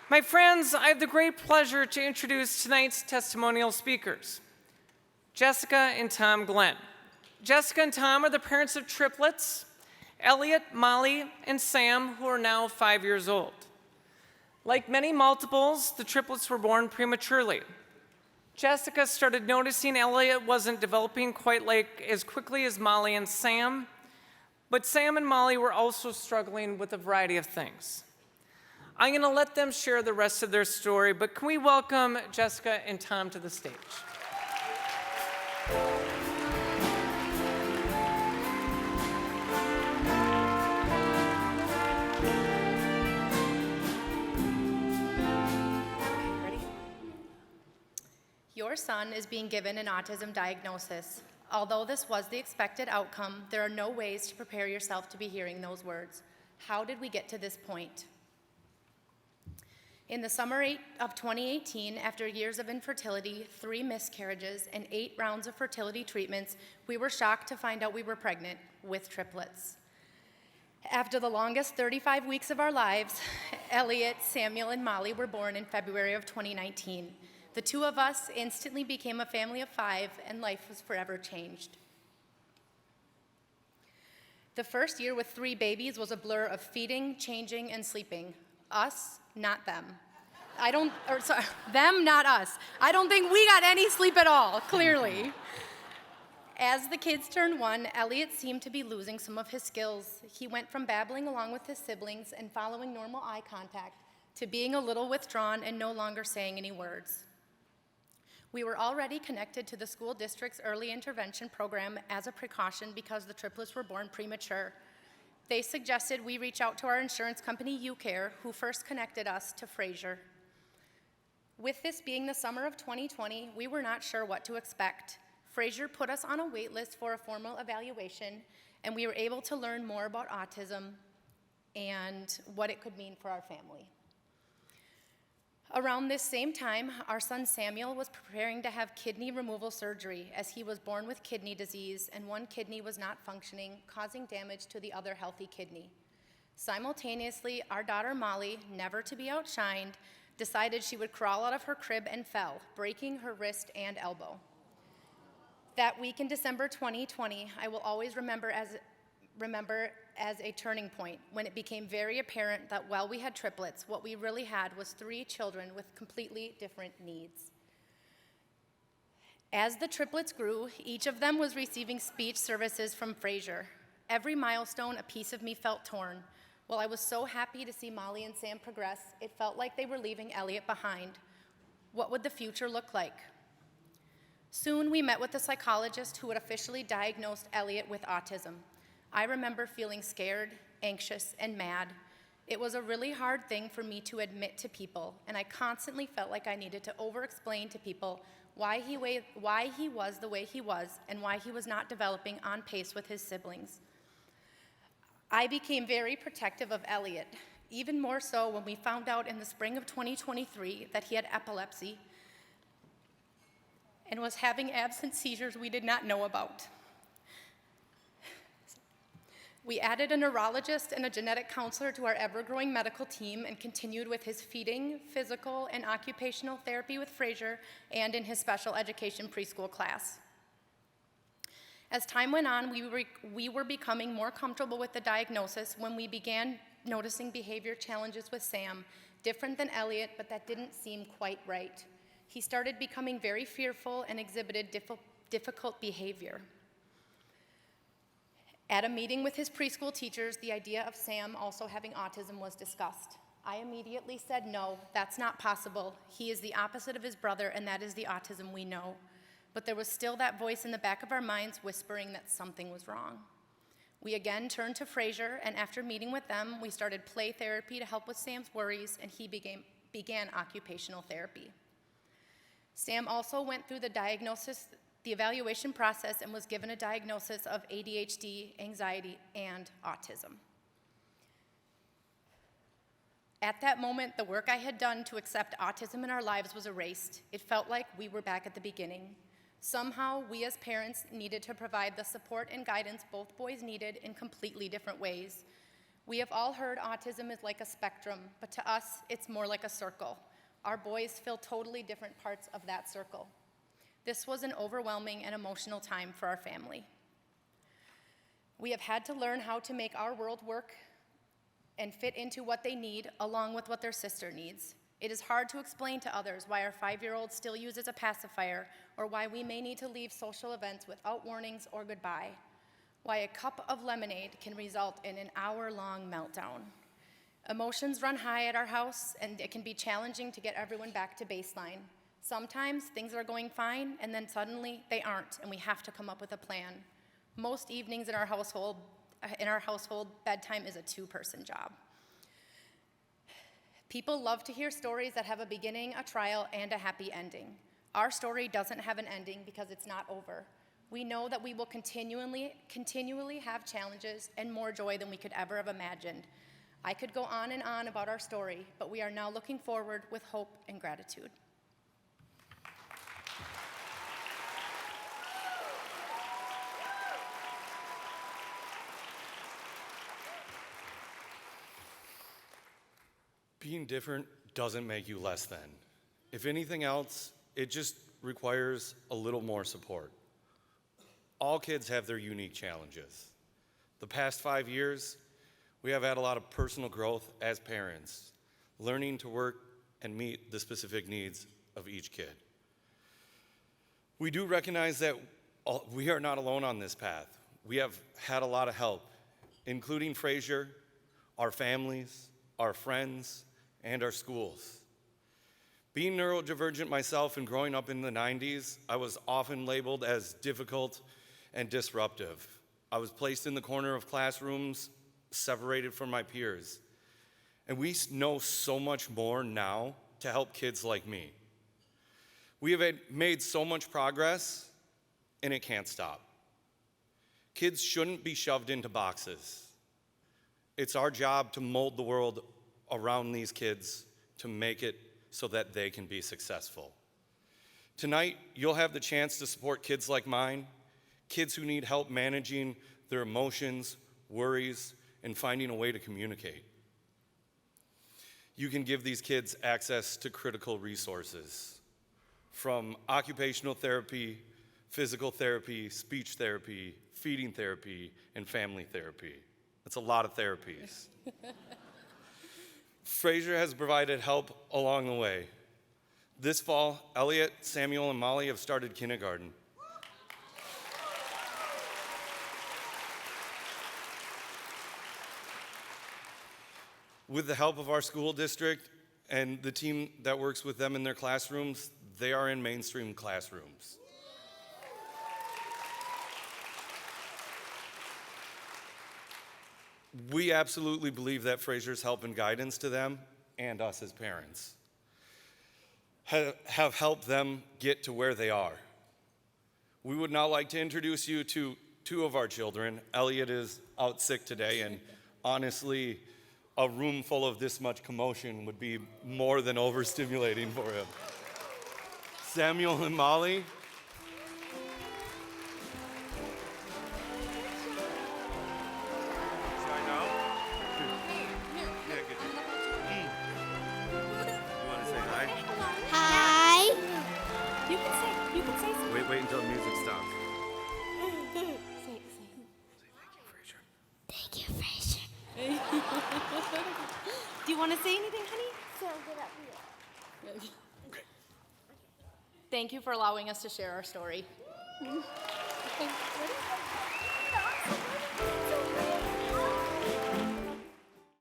My friends, I have the great pleasure to introduce tonight's testimonial speakers, Jessica and Tom Glenn. Jessica and Tom are the parents of triplets, Elliot, Molly, and Sam, who are now 5 years old. Like many multiples, the triplets were born prematurely. Jessica started noticing Elliot wasn't developing quite as quickly as Molly and Sam, but Sam and Molly were also struggling with a variety of things. I'm going to let them share the rest of their story, but can we welcome Jessica and Tom to the stage? Your son is being given an autism diagnosis. Although this was the expected outcome, there are no ways to prepare yourself to be hearing those words. How did we get to this point? In the summer of 2018, after years of infertility, 3 miscarriages, and 8 rounds of fertility treatments, we were shocked to find out we were pregnant with triplets. After the longest 35 weeks of our lives, Elliot, Samuel, and Molly were born in February of 2019. The 2 of us instantly became a family of 5, and life was forever changed. The first year with 3 babies was a blur of feeding, changing, and sleeping. Us, not them. Them, not us. I don't think we got any sleep at all, clearly. As the kids turned 1, Elliot seemed to be losing some of his skills. He went from babbling along with his siblings and following normal eye contact to being a little withdrawn and no longer saying any words. We were already connected to the school district's early intervention program as a precaution because the triplets were born premature. They suggested we reach out to our insurance company, UCare, who first connected us to Fraser. With this being the summer of 2020, we were not sure what to expect. Fraser put us on a wait list for a formal evaluation, and we were able to learn more about autism and what it could mean for our family. Around this same time, our son Samuel was preparing to have kidney removal surgery as he was born with kidney disease and one kidney was not functioning, causing damage to the other healthy kidney. Simultaneously, our daughter Molly, never to be outshined, decided she would crawl out of her crib and fell, breaking her wrist and elbow. That week in December 2020, I will always remember as a turning point when it became very apparent that while we had triplets, what we really had was 3 children with completely different needs. As the triplets grew, each of them was receiving speech services from Fraser. Every milestone, a piece of me felt torn. While I was so happy to see Molly and Sam progress, it felt like they were leaving Elliot behind. What would the future look like? Soon we met with a psychologist who had officially diagnosed Elliot with autism. I remember feeling scared, anxious, and mad. It was a really hard thing for me to admit to people, and I constantly felt like I needed to over-explain to people why he was the way he was and why he was not developing on pace with his siblings. I became very protective of Elliot, even more so when we found out in the spring of 2023 that he had epilepsy and was having absent seizures we did not know about. We added a neurologist and a genetic counselor to our ever-growing medical team and continued with his feeding, physical, and occupational therapy with Fraser and in his special education preschool class. As time went on, we were becoming more comfortable with the diagnosis when we began noticing behavior challenges with Sam, different than Elliot, but that didn't seem quite right. He started becoming very fearful and exhibited difficult behavior. At a meeting with his preschool teachers, the idea of Sam also having autism was discussed. I immediately said, no, that's not possible. He is the opposite of his brother, and that is the autism we know. But there was still that voice in the back of our minds whispering that something was wrong. We again turned to Fraser, and after meeting with them, we started play therapy to help with Sam's worries, and he began occupational therapy. Sam also went through the evaluation process and was given a diagnosis of ADHD, anxiety, and autism. At that moment, the work I had done to accept autism in our lives was erased. It felt like we were back at the beginning. Somehow, we as parents needed to provide the support and guidance both boys needed in completely different ways. We have all heard autism is like a spectrum, but to us, it's more like a circle. Our boys fill totally different parts of that circle. This was an overwhelming and emotional time for our family. We have had to learn how to make our world work and fit into what they need, along with what their sister needs. It is hard to explain to others why our 5-year-old still uses a pacifier, or why we may need to leave social events without warnings or goodbye. Why a cup of lemonade can result in an hour-long meltdown. Emotions run high at our house, and it can be challenging to get everyone back to baseline. Sometimes things are going fine, and then suddenly they aren't, and we have to come up with a plan. Most evenings in our household, bedtime is a 2-person job. People love to hear stories that have a beginning, a trial, and a happy ending. Our story doesn't have an ending because it's not over. We know that we will continually have challenges and more joy than we could ever have imagined. I could go on and on about our story, but we are now looking forward with hope and gratitude. Being different doesn't make you less than. If anything else, it just requires a little more support. All kids have their unique challenges. The past 5 years, we have had a lot of personal growth as parents, learning to work and meet the specific needs of each kid. We do recognize that we are not alone on this path. We have had a lot of help, including Fraser, our families, our friends, and our schools. Being neurodivergent myself and growing up in the 90s, I was often labeled as difficult and disruptive. I was placed in the corner of classrooms, separated from my peers. And we know so much more now to help kids like me. We have made so much progress, and it can't stop. Kids shouldn't be shoved into boxes. It's our job to mold the world around these kids to make it so that they can be successful. Tonight, you'll have the chance to support kids like mine, kids who need help managing their emotions, worries, and finding a way to communicate. You can give these kids access to critical resources, from occupational therapy, physical therapy, speech therapy, feeding therapy, and family therapy. That's a lot of therapies. Fraser has provided help along the way. This fall, Elliot, Samuel, and Molly have started kindergarten. With the help of our school district and the team that works with them in their classrooms, they are in mainstream classrooms. We absolutely believe that Fraser's help and guidance to them and us as parents have helped them get to where they are. We would now like to introduce you to 2 of our children. Elliot is out sick today, and honestly, a room full of this much commotion would be more than overstimulating for him. Samuel and Molly. Wait until the music stops. Say. Thank you, Fraser. Do you want to say anything, honey? So get up here. Okay. Thank you for allowing us to share our story. What is that?